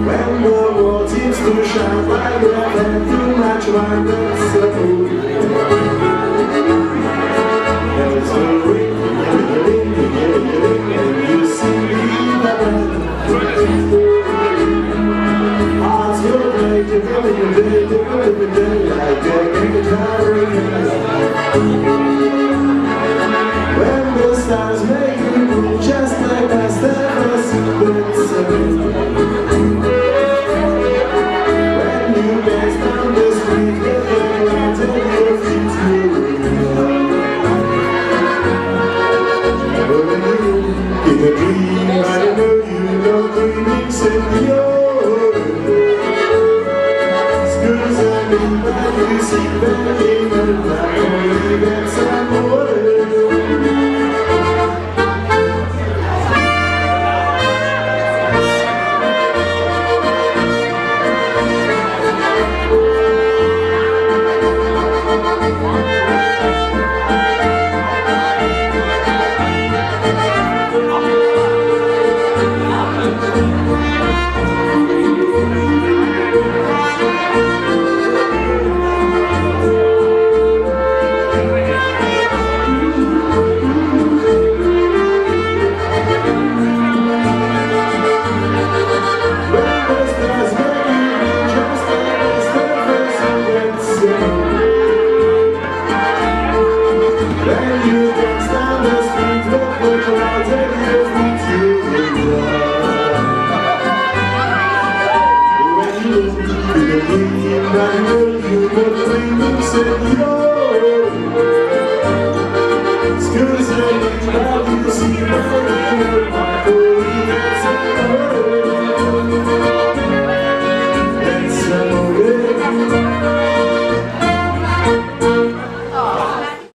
When the world seems to shine like I've had too much wine, that's the food. There's a ring, and you see me bubble. Hearts will break, you're coming every day, like a guitar. When the stars make you move, just like past ever secrets. When you dance down the street, get the lights and your feet in a dream, I know you know dreaming, senor. Scusa mi, but you see that in the light, only that's amore. Scusa,